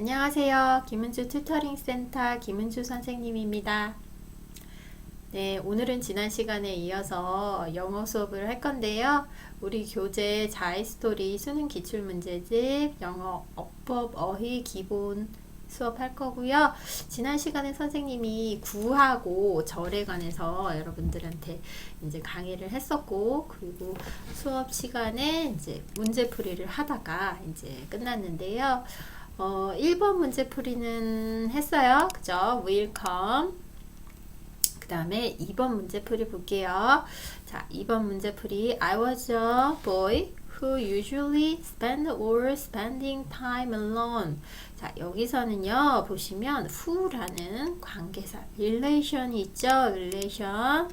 안녕하세요. 김은주 튜터링 센터 김은주 선생님입니다. 네, 오늘은 지난 시간에 이어서 영어 수업을 할 건데요. 우리 교재 자의스토리 수능 기출문제집 영어 어법 어휘 기본 수업할 거고요. 지난 시간에 선생님이 구하고 절에 관해서 여러분들한테 이제 강의를 했었고, 그리고 수업 시간에 이제 문제풀이를 하다가 이제 끝났는데요. 1번 문제풀이는 했어요. 그죠? Welcome. 그 다음에 2번 문제풀이 볼게요. 자, 2번 문제풀이 I was a boy who usually spent or spending time alone. 자, 여기서는요, 보시면 who라는 관계사, relation이 있죠? relation.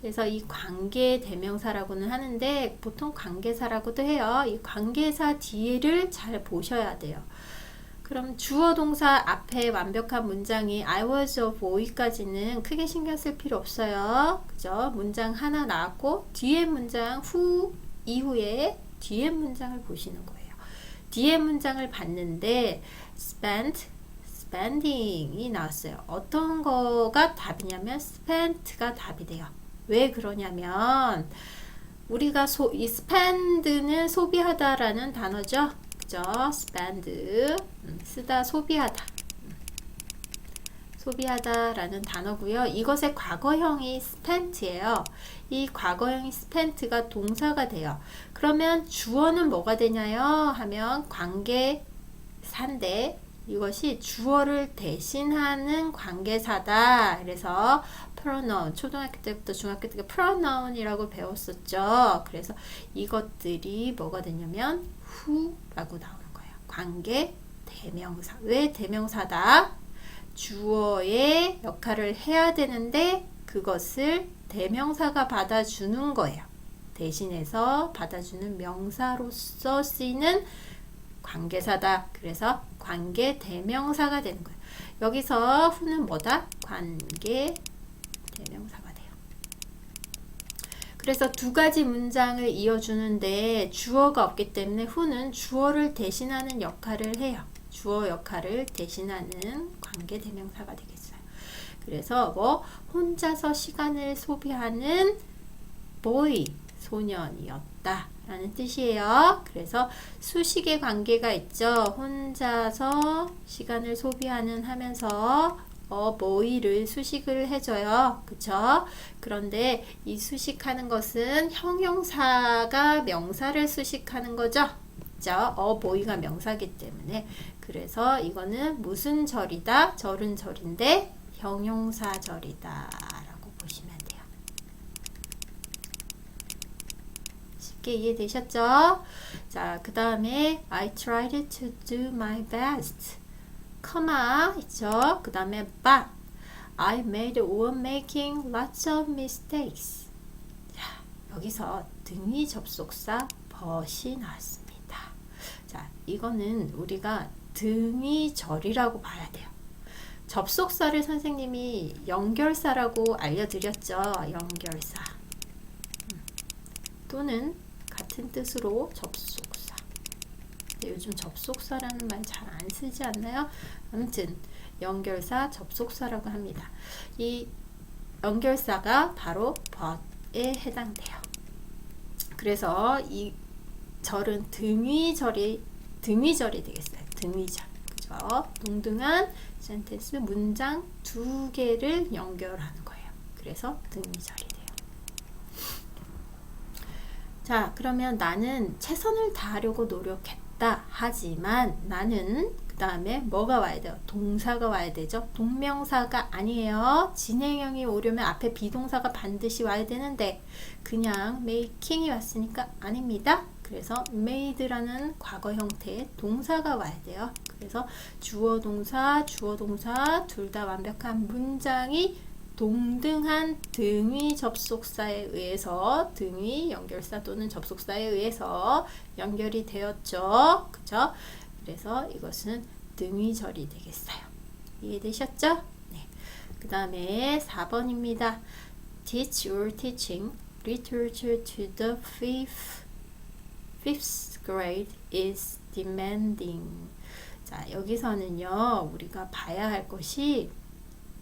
그래서 이 관계 대명사라고는 하는데 보통 관계사라고도 해요. 이 관계사 뒤를 잘 보셔야 돼요. 그럼 주어 동사 앞에 완벽한 문장이 I was a boy까지는 크게 신경 쓸 필요 없어요. 그죠? 문장 하나 나왔고 뒤에 문장 who 이후에 뒤에 문장을 보시는 거예요. 뒤에 문장을 봤는데 spending이 나왔어요. 어떤 거가 답이냐면 spent가 답이 돼요. 왜 그러냐면 우리가 이 spend는 소비하다라는 단어죠. 그죠? spend 쓰다 소비하다 소비하다라는 단어고요. 이것의 과거형이 spent예요. 이 과거형이 spent가 동사가 돼요. 그러면 주어는 뭐가 되냐요? 하면 관계사인데 이것이 주어를 대신하는 관계사다. 그래서 pronoun, 초등학교 때부터 중학교 때 pronoun이라고 배웠었죠. 그래서 이것들이 뭐가 되냐면 who라고 나오는 거예요. 관계 대명사. 왜 대명사다? 주어의 역할을 해야 되는데 그것을 대명사가 받아주는 거예요. 대신해서 받아주는 명사로서 쓰이는 관계사다. 그래서 관계 대명사가 되는 거예요. 여기서 who는 뭐다? 관계 대명사가 돼요. 그래서 두 가지 문장을 이어주는데 주어가 없기 때문에 who는 주어를 대신하는 역할을 해요. 주어 역할을 대신하는 관계 대명사가 되겠어요. 그래서 뭐 혼자서 시간을 소비하는 boy, 소년이었다 라는 뜻이에요. 그래서 수식의 관계가 있죠. 혼자서 시간을 소비하는 하면서 boy를 수식을 해줘요. 그쵸? 그런데 이 수식하는 것은 형용사가 명사를 수식하는 거죠. 그죠? boy가 명사기 때문에. 그래서 이거는 무슨 절이다? 절은 절인데 형용사 절이다 라고 보시면 돼요. 쉽게 이해되셨죠? 자, 그 다음에 I tried to do my best. comma 있죠? 그 다음에 but I made or making lots of mistakes. 자, 여기서 등위 접속사 but이 나왔습니다. 자, 이거는 우리가 등위절이라고 봐야 돼요. 접속사를 선생님이 연결사라고 알려드렸죠. 연결사 또는 같은 뜻으로 접속사. 요즘 접속사라는 말 잘 안 쓰지 않나요? 아무튼 연결사, 접속사라고 합니다. 이 연결사가 바로 but에 해당돼요. 그래서 이 절은 등위절이 되겠어요. 등위절. 그죠? 동등한 센텐스 문장 두 개를 연결하는 거예요. 그래서 등위절이 돼요. 자, 그러면 나는 최선을 다하려고 노력했다. 하지만 나는 그 다음에 뭐가 와야 돼요? 동사가 와야 되죠. 동명사가 아니에요. 진행형이 오려면 앞에 비동사가 반드시 와야 되는데 그냥 making이 왔으니까 아닙니다. 그래서 made라는 과거 형태의 동사가 와야 돼요. 그래서 주어 동사 둘 다 완벽한 문장이 동등한 등위 접속사에 의해서 등위 연결사 또는 접속사에 의해서 연결이 되었죠. 그죠? 그래서 이것은 등위절이 되겠어요. 이해되셨죠? 네. 그 다음에 4번입니다. Teach or teaching literature to the fifth grade is demanding. 자, 여기서는요, 우리가 봐야 할 것이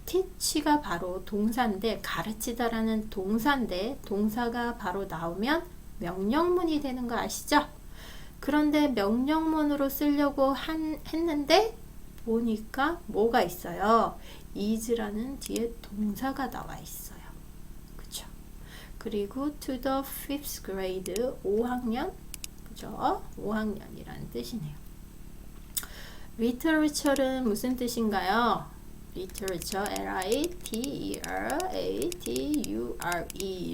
teach가 바로 동사인데, 가르치다라는 동사인데, 동사가 바로 나오면 명령문이 되는 거 아시죠? 그런데 명령문으로 쓰려고 했는데, 보니까 뭐가 있어요? is라는 뒤에 동사가 나와 있어요. 그쵸? 그리고 to the 5th grade, 5학년, 그죠? 5학년이라는 뜻이네요. literature는 무슨 뜻인가요? literature, L-I-T-E-R-A-T-U-R-E,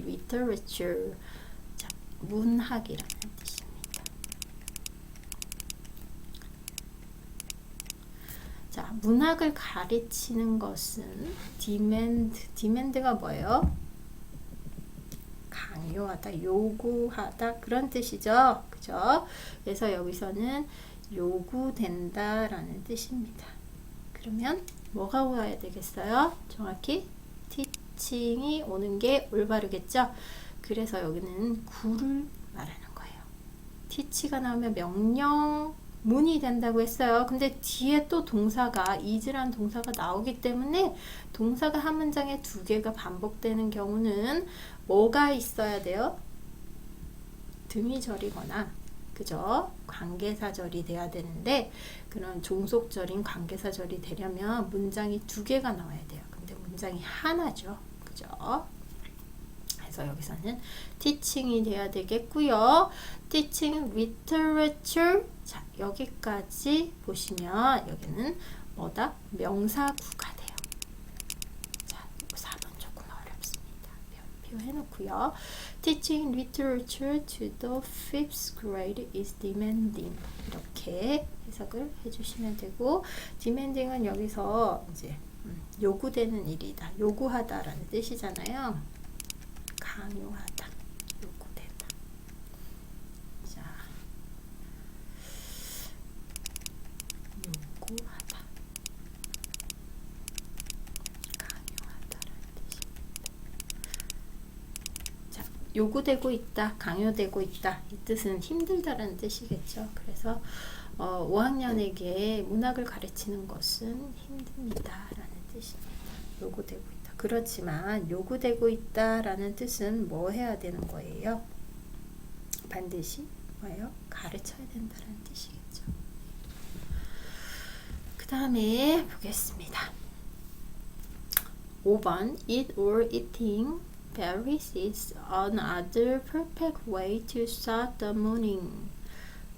literature. 자, 문학이라는 뜻입니다. 자, 문학을 가르치는 것은 demand가 뭐예요? 강요하다, 요구하다 그런 뜻이죠. 그죠? 그래서 여기서는 요구된다 라는 뜻입니다. 그러면 뭐가 와야 되겠어요? 정확히 teaching이 오는 게 올바르겠죠? 그래서 여기는 구를 말하는 거예요. teach가 나오면 명령문이 된다고 했어요. 근데 뒤에 또 동사가 is라는 동사가 나오기 때문에 동사가 한 문장에 두 개가 반복되는 경우는 뭐가 있어야 돼요? 등위절이거나 그죠? 관계사절이 돼야 되는데 그런 종속절인 관계사절이 되려면 문장이 두 개가 나와야 돼요. 근데 문장이 하나죠. 그죠? 그래서 여기서는 teaching이 돼야 되겠고요. teaching literature. 자, 여기까지 보시면 여기는 뭐다? 명사구가 돼요. 자, 4번 조금 어렵습니다. 표해놓고요. Teaching literature to the 5th grade is demanding. 이렇게 해석을 해주시면 되고, demanding은 여기서 이제 요구되는 일이다, 요구하다라는 뜻이잖아요. 강요하다, 요구되다. 자, 요구하다, 강요하다라는 뜻입니다. 자, 요구되고 있다, 강요되고 있다, 이 뜻은 힘들다라는 뜻이겠죠. 그래서 5학년에게 문학을 가르치는 것은 힘듭니다라는 뜻입니다. 요구되고 있다. 그렇지만 요구되고 있다라는 뜻은 뭐 해야 되는 거예요? 반드시 뭐예요? 가르쳐야 된다는 뜻이겠죠. 그 다음에 보겠습니다. 5번 Eat or eating berries is another perfect way to start the morning.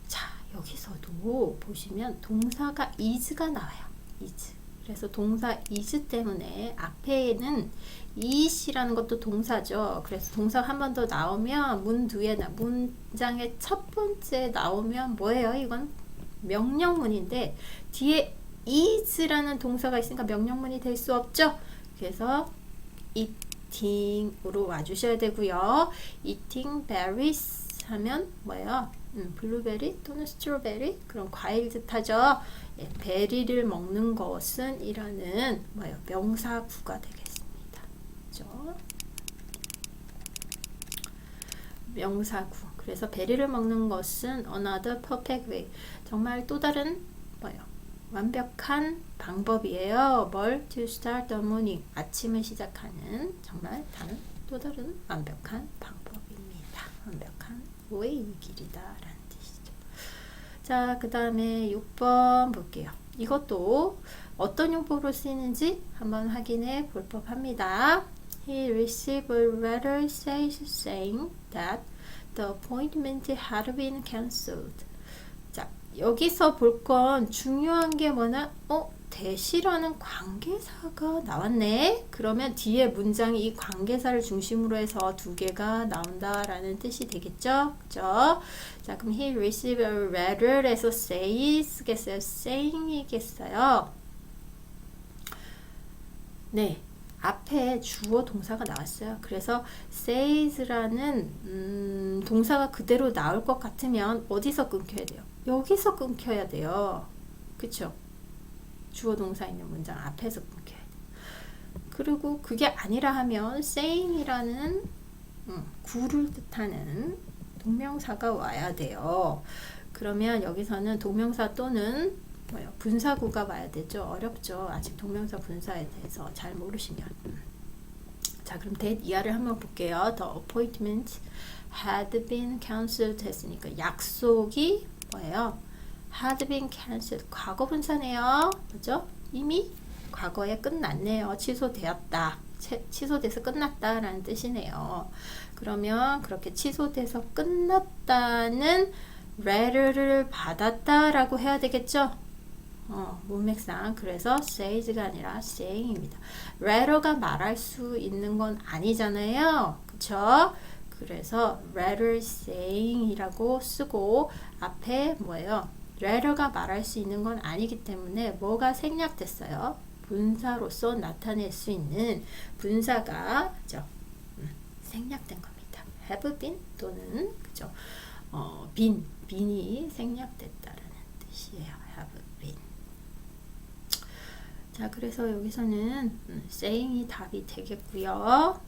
자, 여기서도 보시면 동사가 is가 나와요. is. 그래서 동사 is 때문에 앞에는 it이라는 것도 동사죠. 그래서 동사가 한 번 더 나오면 문장의 첫 번째 나오면 뭐예요? 이건 명령문인데 뒤에 is라는 동사가 있으니까 명령문이 될 수 없죠. 그래서 eating으로 와주셔야 되고요. eating berries 하면 뭐예요? 블루베리 또는 스트로베리 그런 과일 뜻하죠. 예, 베리를 먹는 것은 이라는 뭐예요? 명사구가 되겠습니다. 그죠? 명사구. 그래서 베리를 먹는 것은 another perfect way. 정말 또 다른 뭐예요? 완벽한 방법이에요. 뭘? To start the morning. 아침을 시작하는 정말 또 다른 완벽한 방법입니다. 완벽한 way, 길이다 라는 뜻이죠. 자, 그 다음에 6번 볼게요. 이것도 어떤 용법으로 쓰이는지 한번 확인해 볼 법합니다. He received a letter saying that the appointment had been cancelled. 자, 여기서 볼 건 중요한 게 뭐냐? 대시라는 관계사가 나왔네. 그러면 뒤에 문장이 이 관계사를 중심으로 해서 두 개가 나온다라는 뜻이 되겠죠? 그죠? 자, 그럼 he received a letter에서 says겠어요? saying이겠어요? 네. 앞에 주어 동사가 나왔어요. 그래서 says라는 동사가 그대로 나올 것 같으면 어디서 끊겨야 돼요? 여기서 끊겨야 돼요. 그쵸? 주어 동사 있는 문장 앞에서 끊겨야 돼요. 그리고 그게 아니라 하면 saying이라는 구를 뜻하는 동명사가 와야 돼요. 그러면 여기서는 동명사 또는 뭐요? 분사구가 와야 되죠. 어렵죠. 아직 동명사 분사에 대해서 잘 모르시면. 자, 그럼 that 이하를 한번 볼게요. The appointment had been cancelled 했으니까 약속이 뭐예요? had been cancelled. 과거 분사네요. 그죠? 이미 과거에 끝났네요. 취소되었다. 취소돼서 끝났다라는 뜻이네요. 그러면 그렇게 취소돼서 끝났다는 letter를 받았다라고 해야 되겠죠? 문맥상. 그래서 says가 아니라 saying입니다. letter가 말할 수 있는 건 아니잖아요. 그쵸? 그래서 letter saying이라고 쓰고 앞에 뭐예요? letter가 말할 수 있는 건 아니기 때문에 뭐가 생략됐어요? 분사로서 나타낼 수 있는 분사가 그죠? 생략된 겁니다. have been 또는 그죠? been이 생략됐다라는 뜻이에요. have been. 자, 그래서 여기서는 saying이 답이 되겠고요.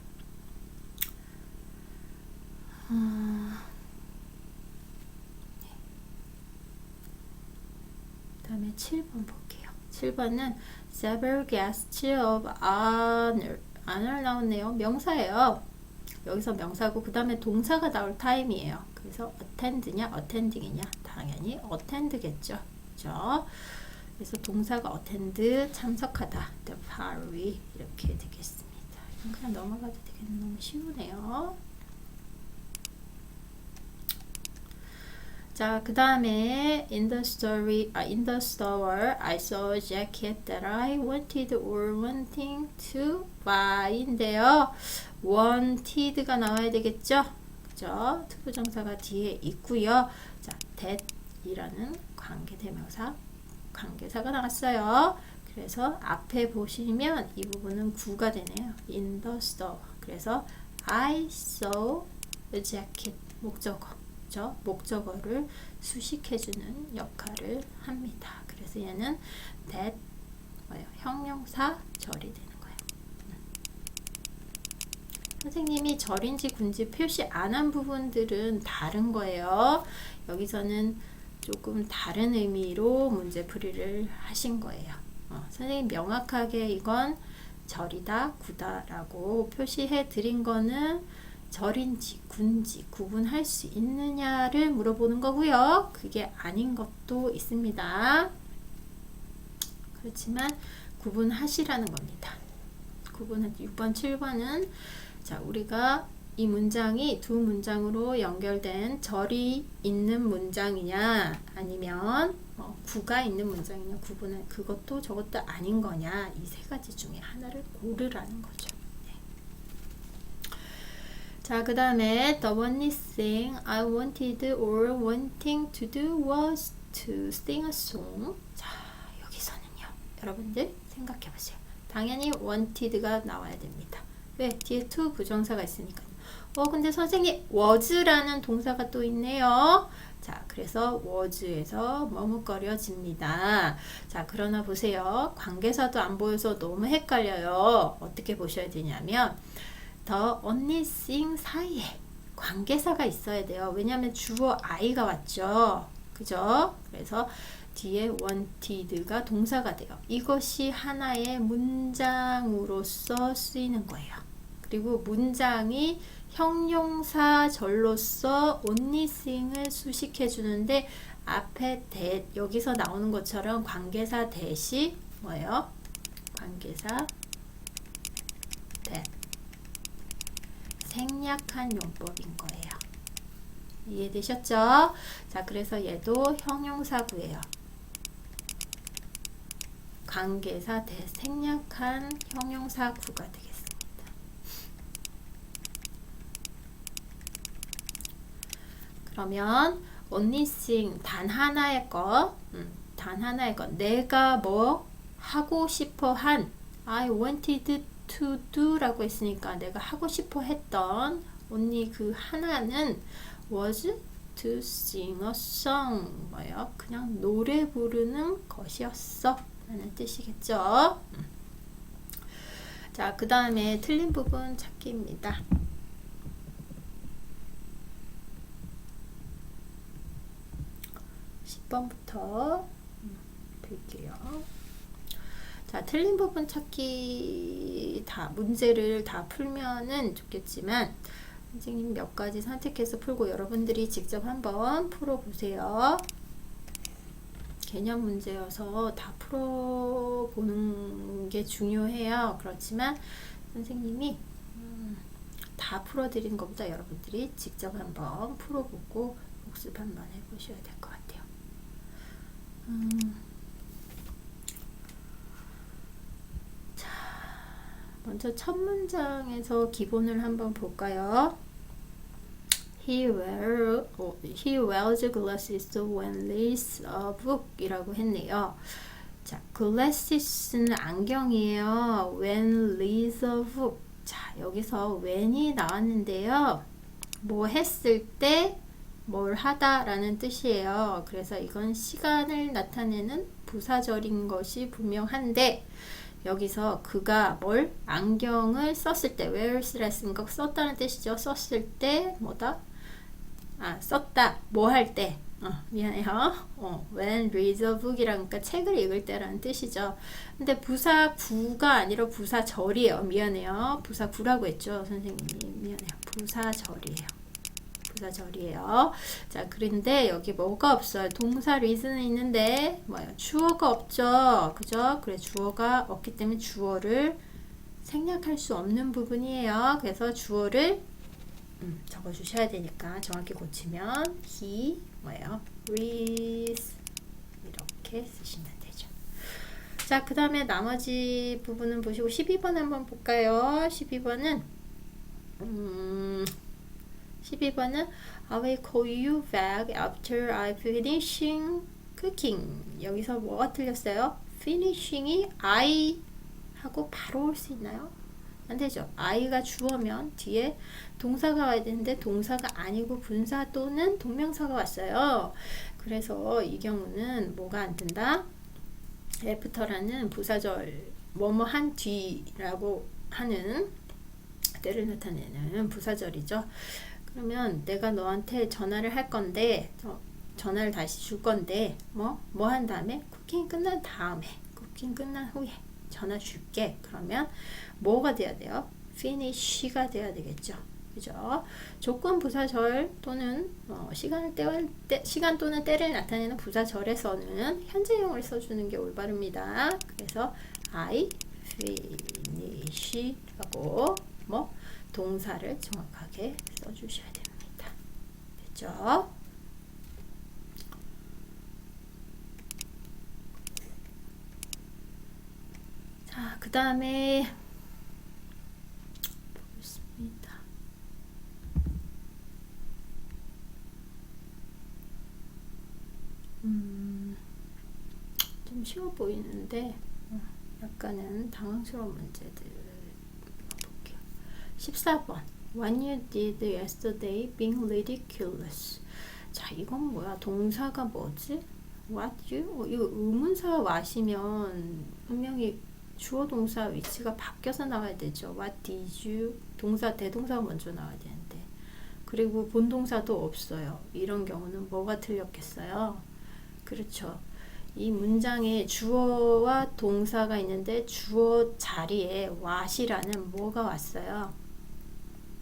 다음에 7번 볼게요. 7번은 several guests of honor 나오네요. 명사예요. 여기서 명사고 그 다음에 동사가 나올 타임이에요. 그래서 attend냐 attending이냐 당연히 attend겠죠. 그죠? 그래서 동사가 attend 참석하다 the party 이렇게 되겠습니다. 이건 그냥 넘어가도 되겠네. 너무 쉬우네요. 자, 그 다음에 in the store I saw a jacket that I wanted or wanting to buy인데요. wanted가 나와야 되겠죠? 그죠? 특수정사가 뒤에 있고요. 자, that이라는 관계대명사, 관계사가 나왔어요. 그래서 앞에 보시면 이 부분은 구가 되네요. in the store. 그래서 I saw a jacket 목적어. 목적어를 수식해주는 역할을 합니다. 그래서 얘는 that 형용사 절이 되는 거예요. 선생님이 절인지 군지 표시 안 한 부분들은 다른 거예요. 여기서는 조금 다른 의미로 문제풀이를 하신 거예요. 선생님 명확하게 이건 절이다, 구다 라고 표시해 드린 거는 절인지 군지 구분할 수 있느냐를 물어보는 거고요. 그게 아닌 것도 있습니다. 그렇지만 구분하시라는 겁니다. 6번, 7번은 자, 우리가 이 문장이 두 문장으로 연결된 절이 있는 문장이냐 아니면 구가 있는 문장이냐 구분은 그것도 저것도 아닌 거냐 이 세 가지 중에 하나를 고르라는 거죠. 자, 그 다음에 the only thing I wanted or wanting to do was to sing a song. 자, 여기서는요. 여러분들 생각해 보세요. 당연히 wanted가 나와야 됩니다. 왜? 뒤에 to 부정사가 있으니까요. 근데 선생님 was라는 동사가 또 있네요. 자, 그래서 was에서 머뭇거려집니다. 자, 그러나 보세요. 관계사도 안 보여서 너무 헷갈려요. 어떻게 보셔야 되냐면 the only thing 사이에 관계사가 있어야 돼요. 왜냐하면 주어 I가 왔죠. 그죠? 그래서 뒤에 wanted가 동사가 돼요. 이것이 하나의 문장으로서 쓰이는 거예요. 그리고 문장이 형용사절로서 only thing을 수식해 주는데 앞에 that 여기서 나오는 것처럼 관계사 that이 뭐예요? 관계사 that 생략한 용법인 거예요. 이해되셨죠? 자, 그래서 얘도 형용사구예요. 관계사 대생략한 형용사구가 되겠습니다. 그러면 only thing 단 하나의 것, 내가 뭐 하고 싶어 한 I wanted to do 라고 했으니까 내가 하고 싶어 했던 only 그 하나는 was to sing a song 뭐예요? 그냥 노래 부르는 것이었어 라는 뜻이겠죠. 자, 그 다음에 틀린 부분 찾기입니다. 10번부터 볼게요. 자, 틀린 부분 찾기 문제를 다 풀면은 좋겠지만 선생님 몇 가지 선택해서 풀고 여러분들이 직접 한번 풀어보세요. 개념 문제여서 다 풀어보는 게 중요해요. 그렇지만 선생님이 다 풀어드리는 것보다 여러분들이 직접 한번 풀어보고 복습 한번 해보셔야 될 것 같아요. 자, 먼저 첫 문장에서 기본을 한번 볼까요? He wears glasses when reads a book 이라고 했네요. 자, glasses는 안경이에요. When reads a book. 자, 여기서 when이 나왔는데요. 뭐 했을 때, 뭘 하다 라는 뜻이에요. 그래서 이건 시간을 나타내는 부사절인 것이 분명한데 여기서 그가 뭘? 안경을 썼을 때, wears라 쓴 거 썼다는 뜻이죠. 썼을 때 뭐다? 썼다. 뭐 할 때? 미안해요. when reads a book이라니까 책을 읽을 때라는 뜻이죠. 근데 부사 구가 아니라 부사절이에요. 미안해요. 부사 구라고 했죠. 선생님이. 미안해요. 부사절이에요. 자, 그런데 여기 뭐가 없어요? 동사 reas는 있는데 뭐예요? 주어가 없죠. 그죠? 그래, 주어가 없기 때문에 주어를 생략할 수 없는 부분이에요. 그래서 주어를 적어주셔야 되니까 정확히 고치면 he 뭐예요? reads 이렇게 쓰시면 되죠. 자, 그 다음에 나머지 부분은 보시고 12번 한번 볼까요? 12번은 I will call you back after I finishing cooking. 여기서 뭐가 틀렸어요? finishing이 I 하고 바로 올 수 있나요? 안 되죠. I가 주어면 뒤에 동사가 와야 되는데 동사가 아니고 분사 또는 동명사가 왔어요. 그래서 이 경우는 뭐가 안 된다? after라는 부사절 뭐뭐 한 뒤라고 하는 때를 나타내는 부사절이죠. 그러면 내가 너한테 전화를 할 건데 전화를 다시 줄 건데 뭐 한 다음에 쿠킹 끝난 다음에 쿠킹 끝난 후에 전화 줄게. 그러면 뭐가 돼야 돼요? finish가 돼야 되겠죠. 그죠? 조건 부사절 또는 시간 또는 때를 나타내는 부사절에서는 현재형을 써주는 게 올바릅니다. 그래서 I finish 하고 동사를 정확하게 써주셔야 됩니다. 됐죠? 자, 그 다음에 보겠습니다. 좀 쉬워 보이는데 약간은 당황스러운 문제들 볼게요. 14번 What you did yesterday being ridiculous. 자, 이건 뭐야? 동사가 뭐지? What you? 이거 의문사 what이면 분명히 주어 동사 위치가 바뀌어서 나와야 되죠. What did you? 동사 대동사가 먼저 나와야 되는데 그리고 본동사도 없어요. 이런 경우는 뭐가 틀렸겠어요? 그렇죠. 이 문장에 주어와 동사가 있는데 주어 자리에 what이라는 뭐가 왔어요?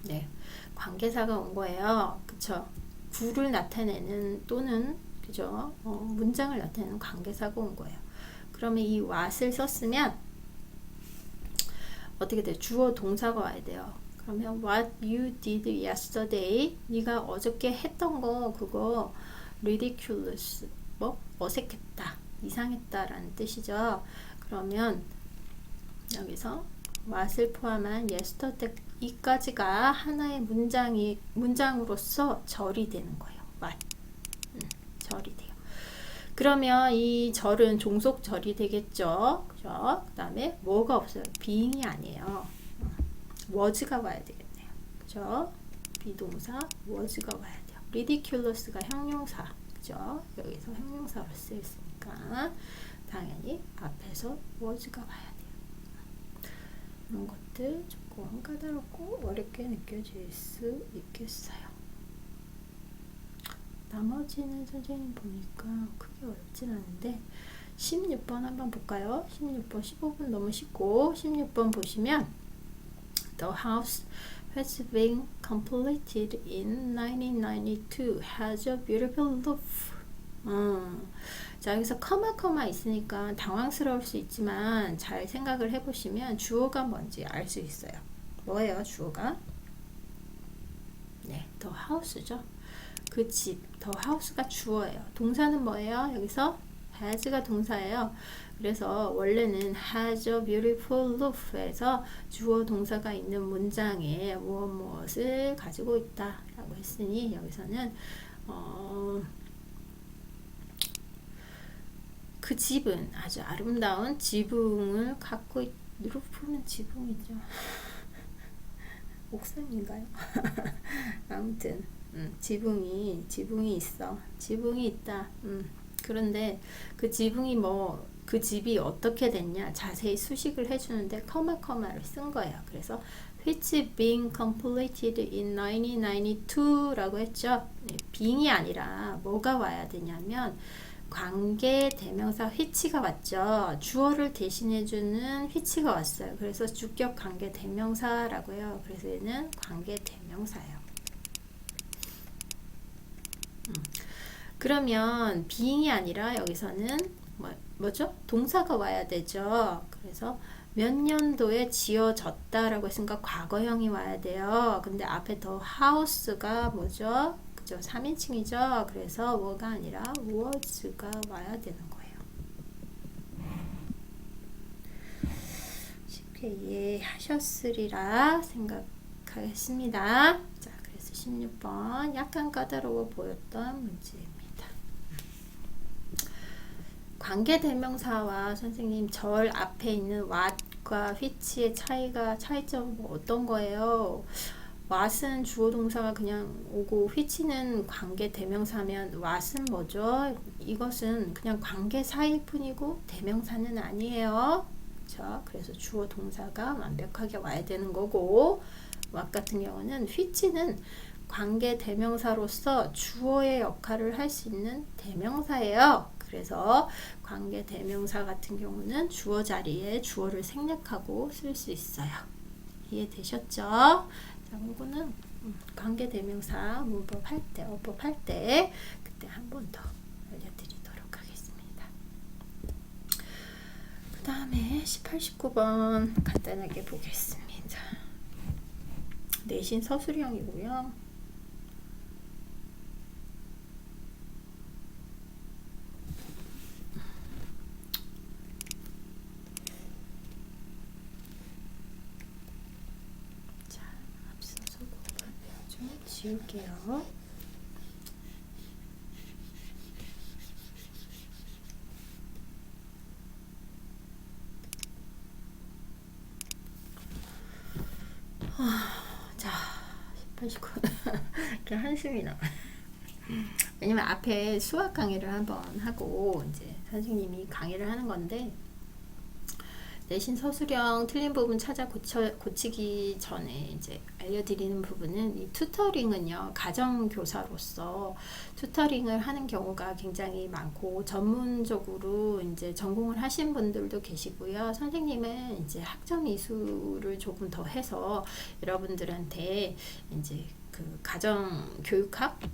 네, 관계사가 온 거예요. 그쵸? 구를 나타내는 또는 그죠? 문장을 나타내는 관계사가 온 거예요. 그러면 이 what을 썼으면 어떻게 돼요? 주어 동사가 와야 돼요. 그러면 what you did yesterday 네가 어저께 했던 거 그거 ridiculous 어색했다, 이상했다 라는 뜻이죠. 그러면 여기서 what을 포함한 yesterday 이까지가 하나의 문장으로서 절이 되는 거예요. what 절이 돼요. 그러면 이 절은 종속절이 되겠죠. 그죠? 그 다음에 뭐가 없어요? being이 아니에요. was가 와야 되겠네요. 그죠? 비동사 was가 와야 돼요. ridiculous가 형용사. 그죠? 여기서 형용사로 쓰였으니까 당연히 앞에서 was가 와야 돼요. 이런 것들 조금 까다롭고 어렵게 느껴질 수 있겠어요. 나머지는 선생님 보니까 크게 어렵진 않은데 16번 한번 볼까요? 16번 15분 너무 쉽고 16번 보시면 The house has been completed in 1992 has a beautiful roof. 자, 여기서 커마 있으니까 당황스러울 수 있지만 잘 생각을 해보시면 주어가 뭔지 알 수 있어요. 뭐예요, 주어가? 네, the house죠. 그 집, the house가 주어예요. 동사는 뭐예요? 여기서 has가 동사예요. 그래서 원래는 has a beautiful roof에서 주어 동사가 있는 문장에 무엇을 가지고 있다 라고 했으니 여기서는 그 집은 아주 아름다운 지붕을 갖고 루프는 지붕이죠. 옥상인가요? 아무튼 지붕이 있어. 지붕이 있다. 그런데 그 지붕이 그 집이 어떻게 됐냐 자세히 수식을 해주는데 커마를 쓴 거예요. 그래서 which being completed in 1992라고 했죠. being이 아니라 뭐가 와야 되냐면 관계 대명사 which가 왔죠. 주어를 대신해주는 which가 왔어요. 그래서 주격 관계 대명사라고요. 그래서 얘는 관계 대명사예요. 그러면 being이 아니라 여기서는 뭐죠? 동사가 와야 되죠. 그래서 몇 년도에 지어졌다라고 했으니까 과거형이 와야 돼요. 근데 앞에 더 house가 뭐죠? 그죠? 3인칭이죠. 그래서 뭐가 아니라 was가 와야 되는 거예요. 쉽게 이해하셨으리라 생각하겠습니다. 자, 그래서 16번 약간 까다로워 보였던 문제입니다. 관계대명사와 선생님 절 앞에 있는 what과 which의 차이점은 어떤 거예요? what은 주어 동사가 그냥 오고 which는 관계대명사면 what은 뭐죠? 이것은 그냥 관계사일 뿐이고 대명사는 아니에요. 그렇죠? 그래서 주어 동사가 완벽하게 와야 되는 거고 what 같은 경우는 which는 관계 대명사로서 주어의 역할을 할 수 있는 대명사예요. 그래서 관계 대명사 같은 경우는 주어 자리에 주어를 생략하고 쓸 수 있어요. 이해되셨죠? 자, 이거는 관계 대명사 문법 할 때, 어법 할 때 그때 한 번 더 알려드리도록 하겠습니다. 그 다음에 18, 19번 간단하게 보겠습니다. 내신 서술형이고요. 지울게요. 자, 18, 19 이렇게 한숨이 나와요. 왜냐면 앞에 수학 강의를 한번 하고 이제 선생님이 강의를 하는 건데 내신 서술형 틀린 부분 찾아 고치기 전에 이제 알려드리는 부분은 이 튜터링은요, 가정교사로서 튜터링을 하는 경우가 굉장히 많고, 전문적으로 이제 전공을 하신 분들도 계시고요. 선생님은 이제 학점 이수를 조금 더 해서 여러분들한테 이제 그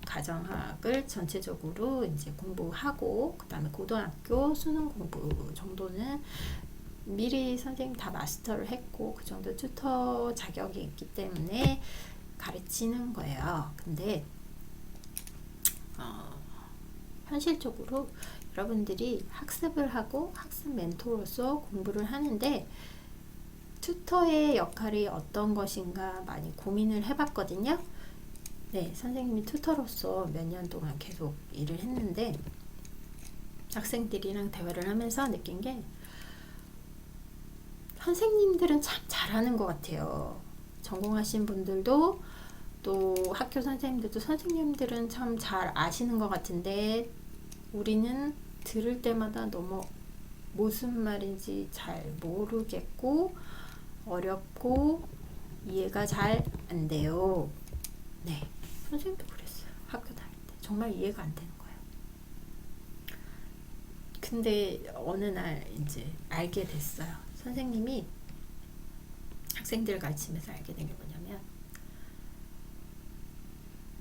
가정학을 전체적으로 이제 공부하고, 그 다음에 고등학교 수능 공부 정도는 미리 선생님 다 마스터를 했고 그 정도 튜터 자격이 있기 때문에 가르치는 거예요. 근데 현실적으로 여러분들이 학습을 하고 학습 멘토로서 공부를 하는데 튜터의 역할이 어떤 것인가 많이 고민을 해봤거든요. 네, 선생님이 튜터로서 몇 년 동안 계속 일을 했는데 학생들이랑 대화를 하면서 느낀 게 선생님들은 참 잘하는 것 같아요. 전공하신 분들도 또 학교 선생님들도 선생님들은 참 잘 아시는 것 같은데 우리는 들을 때마다 너무 무슨 말인지 잘 모르겠고 어렵고 이해가 잘 안 돼요. 네, 선생님도 그랬어요. 학교 다닐 때 정말 이해가 안 되는 거예요. 근데 어느 날 이제 알게 됐어요. 선생님이 학생들을 가르치면서 알게 된 게 뭐냐면,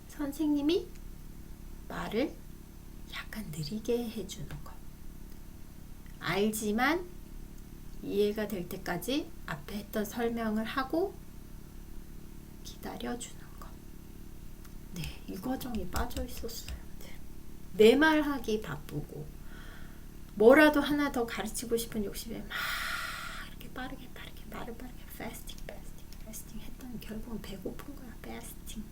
선생님이 말을 약간 느리게 해주는 것. 알지만 이해가 될 때까지 앞에 했던 설명을 하고 기다려주는 것. 네, 이 과정이 빠져 있었어요. 내 말하기 바쁘고 뭐라도 하나 더 가르치고 싶은 욕심에 막 이렇게 빠르게 말을 빠르게 fasting 했더니 결국은 배고픈 거야. fasting.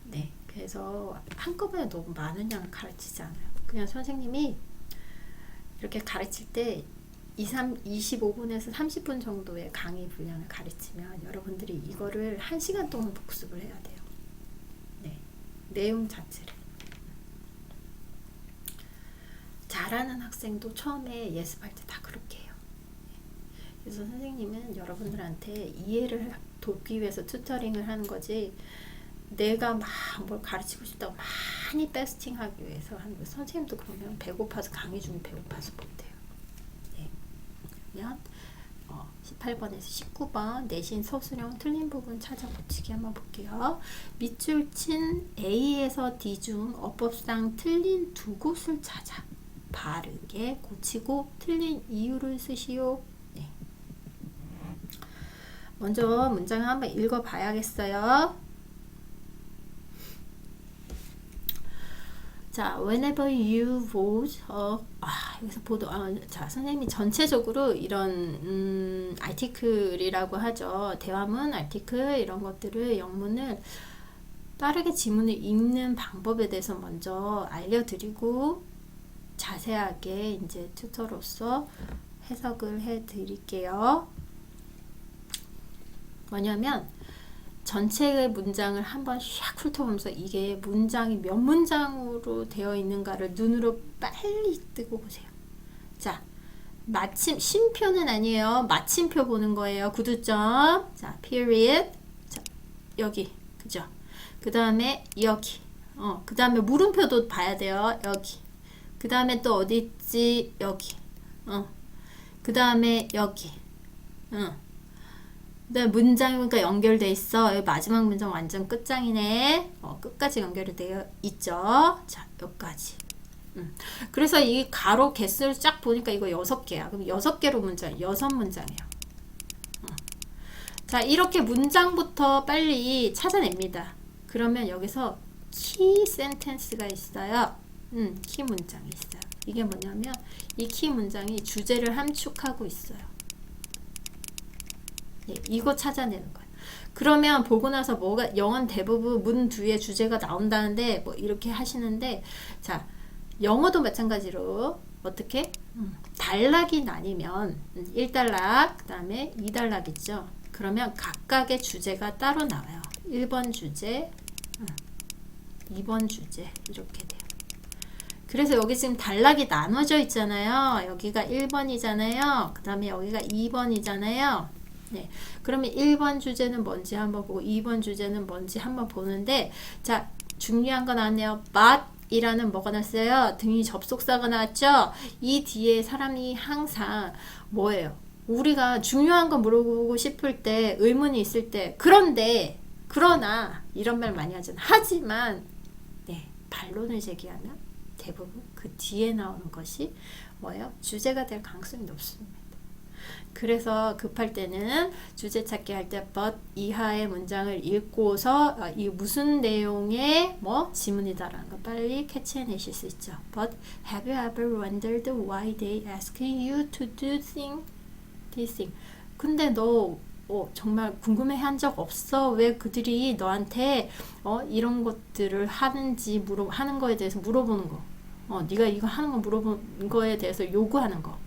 네, 그래서 한꺼번에 너무 많은 양을 가르치지 않아요. 그냥 선생님이 이렇게 가르칠 때 25분에서 30분 정도의 강의 분량을 가르치면 여러분들이 이거를 1시간 동안 복습을 해야 돼요. 네, 내용 자체를. 잘하는 학생도 처음에 예습할 때 다 그렇게 해요. 그래서 선생님은 여러분들한테 이해를 돕기 위해서 튜터링을 하는 거지, 내가 막 뭘 가르치고 싶다고 많이 패스팅하기 위해서 하는 거예요. 선생님도 그러면 배고파서, 강의 중에 배고파서 못해요. 네. 그러면 18번에서 19번 내신 서술형 틀린 부분 찾아 고치기 한번 볼게요. 밑줄 친 A에서 D 중 어법상 틀린 두 곳을 찾아 바르게 고치고 틀린 이유를 쓰시오. 네. 먼저 문장을 한번 읽어봐야겠어요. 자, whenever you vote, 여기서 자, 선생님이 전체적으로 이런 아티클이라고 하죠. 대화문, 아티클 이런 것들을, 영문을 빠르게 지문을 읽는 방법에 대해서 먼저 알려드리고 자세하게 이제 튜터로서 해석을 해드릴게요. 뭐냐면 전체의 문장을 한번 샥 훑어보면서 이게 문장이 몇 문장으로 되어 있는가를 눈으로 빨리 뜨고 보세요. 자, 쉼표는 아니에요. 마침표 보는 거예요. 구두점. 자, period. 자, 여기. 그죠? 그 다음에 여기. 그 다음에 물음표도 봐야 돼요. 여기. 그 다음에 또 어디 있지? 여기. 그 다음에 여기. 네, 문장이니까 연결돼 있어. 여기 마지막 문장 완전 끝장이네. 끝까지 연결이 되어 있죠. 자, 여기까지. 그래서 이 가로 개수를 쫙 보니까 이거 6개야. 그럼 6개로 문장, 6문장이에요. 자, 이렇게 문장부터 빨리 찾아냅니다. 그러면 여기서 키 센텐스가 있어요. 키 문장이 있어요. 이게 뭐냐면 이 키 문장이 주제를 함축하고 있어요. 네, 이거 찾아내는 거예요. 그러면 보고 나서 뭐가, 영어는 대부분 문 뒤에 주제가 나온다는데 뭐 이렇게 하시는데, 자, 영어도 마찬가지로 어떻게? 단락이 나뉘면 1단락, 그 다음에 2단락 있죠. 그러면 각각의 주제가 따로 나와요. 1번 주제, 2번 주제 이렇게 돼요. 그래서 여기 지금 단락이 나눠져 있잖아요. 여기가 1번이잖아요. 그 다음에 여기가 2번이잖아요. 네, 그러면 1번 주제는 뭔지 한번 보고 2번 주제는 뭔지 한번 보는데, 자, 중요한 거 나왔네요. but 이라는 뭐가 나왔어요? 등위 접속사가 나왔죠? 이 뒤에 사람이 항상 뭐예요? 우리가 중요한 거 물어보고 싶을 때, 의문이 있을 때, 그런데, 그러나 이런 말 많이 하잖아요. 하지만 네, 반론을 제기하면 대부분 그 뒤에 나오는 것이 뭐예요? 주제가 될 가능성이 높습니다. 그래서 급할 때는 주제 찾기 할 때 but 이하의 문장을 읽고서 이 무슨 내용의 뭐 지문이다라는 거 빨리 캐치해내실 수 있죠. But have you ever wondered why they ask you to do this thing? 근데 너 정말 궁금해한 적 없어? 왜 그들이 너한테 이런 것들을 하는지 하는 거에 대해서 물어보는 거. 네가 이거 하는 거 물어보는 거에 대해서 요구하는 거.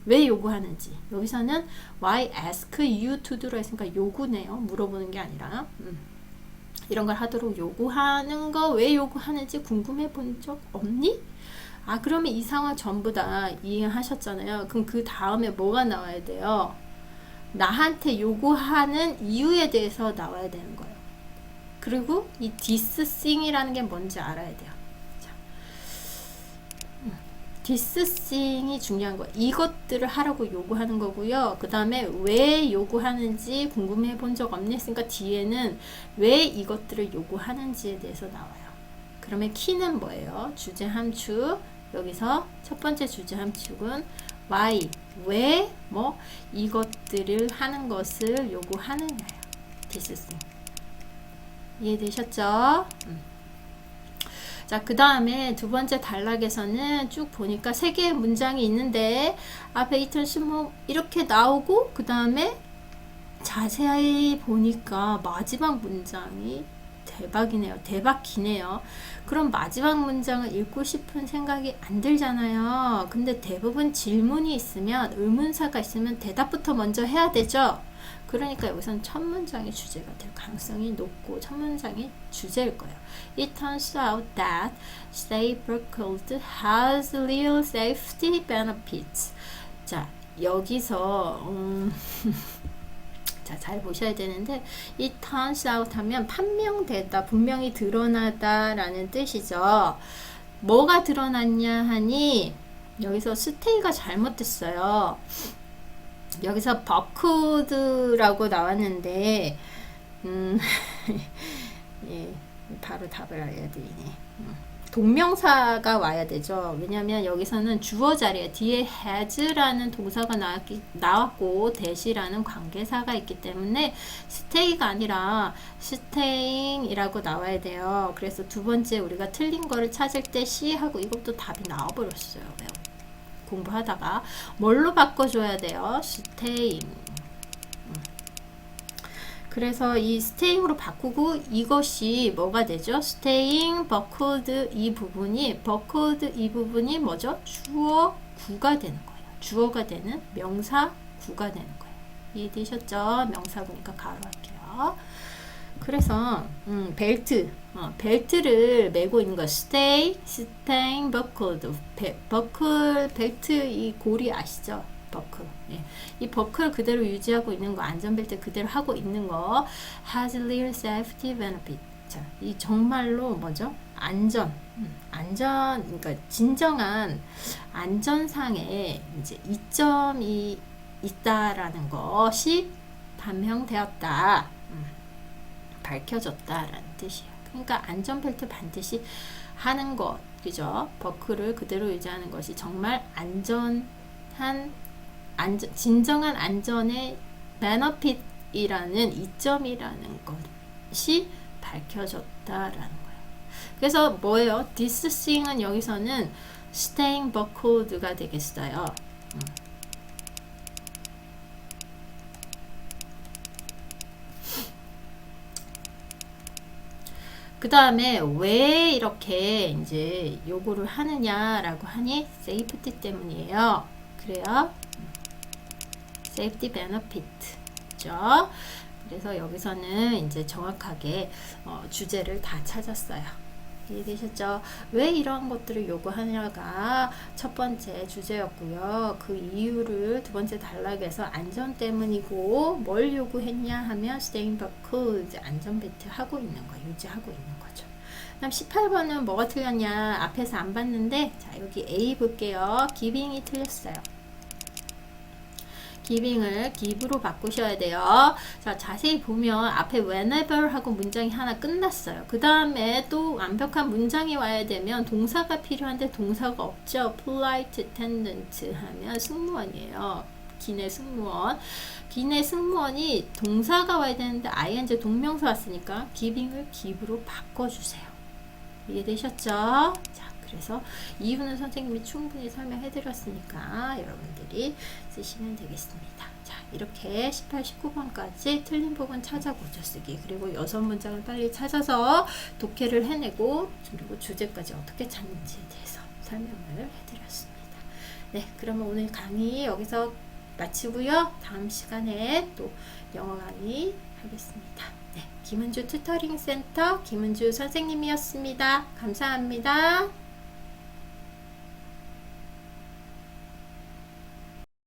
왜 요구하는지. 여기서는 why ask you to do로 했으니까 요구네요. 물어보는 게 아니라. 이런 걸 하도록 요구하는 거, 왜 요구하는지 궁금해 본 적 없니? 그러면 이 상황 전부 다 이해하셨잖아요. 그럼 그 다음에 뭐가 나와야 돼요? 나한테 요구하는 이유에 대해서 나와야 되는 거예요. 그리고 이 this thing이라는 게 뭔지 알아야 돼요. 자, this thing이 중요한 거. 이것들을 하라고 요구하는 거고요. 그 다음에 왜 요구하는지 궁금해 본 적 없니? 했으니까 뒤에는 왜 이것들을 요구하는지에 대해서 나와요. 그러면 키는 뭐예요? 주제 함축. 여기서 첫 번째 주제 함축은 why, 왜, 뭐 이것들을 하는 것을 요구하느냐예요. this thing. 이해되셨죠? 자, 그 다음에 두 번째 단락에서는 쭉 보니까 세 개의 문장이 있는데 앞에 이턴 신문 이렇게 나오고 그 다음에 자세히 보니까 마지막 문장이 대박이네요. 대박 기네요. 그럼 마지막 문장을 읽고 싶은 생각이 안 들잖아요. 근데 대부분 질문이 있으면 의문사가 있으면 대답부터 먼저 해야 되죠. 그러니까 여기서는 첫 문장이 주제가 될 가능성이 높고 첫 문장이 주제일 거예요. It turns out that stay buckled has real safety benefits. 자, 여기서 자, 잘 보셔야 되는데 It turns out 하면 판명되다, 분명히 드러나다 라는 뜻이죠. 뭐가 드러났냐 하니 여기서 stay가 잘못됐어요. 여기서 버크드라고 나왔는데 예, 바로 답을 알려야 되네. 동명사가 와야 되죠. 왜냐면 여기서는 주어 자리에 뒤에 has라는 동사가 나왔고 that이라는 관계사가 있기 때문에 stay가 아니라 staying이라고 나와야 돼요. 그래서 두 번째 우리가 틀린 거를 찾을 때 C하고 이것도 답이 나와버렸어요. 공부하다가 뭘로 바꿔줘야 돼요? staying. 그래서 이 staying으로 바꾸고 이것이 뭐가 되죠? staying, buckled 이 부분이 뭐죠? 주어 구가 되는 거예요. 주어가 되는 명사 구가 되는 거예요. 이해되셨죠? 명사구니까 가로 할게요. 그래서 벨트를 메고 있는 거 staying buckled 벨트 이 고리 아시죠? 버클. 예. 이 버클 그대로 유지하고 있는 거, 안전벨트 그대로 하고 있는 거, has real safety benefit. 자, 이 정말로 뭐죠? 안전, 그러니까 진정한 안전상의 이제 이점이 있다라는 것이 판명되었다, 밝혀졌다라는 뜻이에요. 그러니까 안전벨트 반드시 하는 것, 그죠? 버클을 그대로 유지하는 것이 정말 진정한 안전의 benefit이라는 이점이라는 것이 밝혀졌다라는 거예요. 그래서 뭐예요? This thing은 여기서는 staying buckled가 되겠어요. 그 다음에 왜 이렇게 이제 요구를 하느냐라고 하니 safety 때문이에요. 그래요? safety benefit. 그죠? 그래서 여기서는 이제 정확하게 주제를 다 찾았어요. 이해되셨죠? 왜 이런 것들을 요구하냐가 첫 번째 주제였고요. 그 이유를 두 번째 단락에서 안전 때문이고 뭘 요구했냐 하면 staying buckled 안전벨트 하고 있는 거, 유지하고 있는 거죠. 그다음 18번은 뭐가 틀렸냐? 앞에서 안 봤는데 자, 여기 A 볼게요. giving이 틀렸어요. giving을 give로 바꾸셔야 돼요. 자, 자세히 보면 앞에 whenever 하고 문장이 하나 끝났어요. 그 다음에 또 완벽한 문장이 와야 되면 동사가 필요한데 동사가 없죠. polite attendant 하면 승무원이에요. 기내 승무원. 기내 승무원이 동사가 와야 되는데 ing 동명사 왔으니까 giving을 give로 바꿔주세요. 이해되셨죠? 자, 그래서 이유는 선생님이 충분히 설명해 드렸으니까 여러분들이 쓰시면 되겠습니다. 자, 이렇게 18, 19번까지 틀린 부분 찾아보죠 쓰기. 그리고 6문장을 빨리 찾아서 독해를 해내고 그리고 주제까지 어떻게 찾는지에 대해서 설명을 해드렸습니다. 네, 그러면 오늘 강의 여기서 마치고요. 다음 시간에 또 영어 강의 하겠습니다. 네, 김은주 튜터링 센터 김은주 선생님이었습니다. 감사합니다.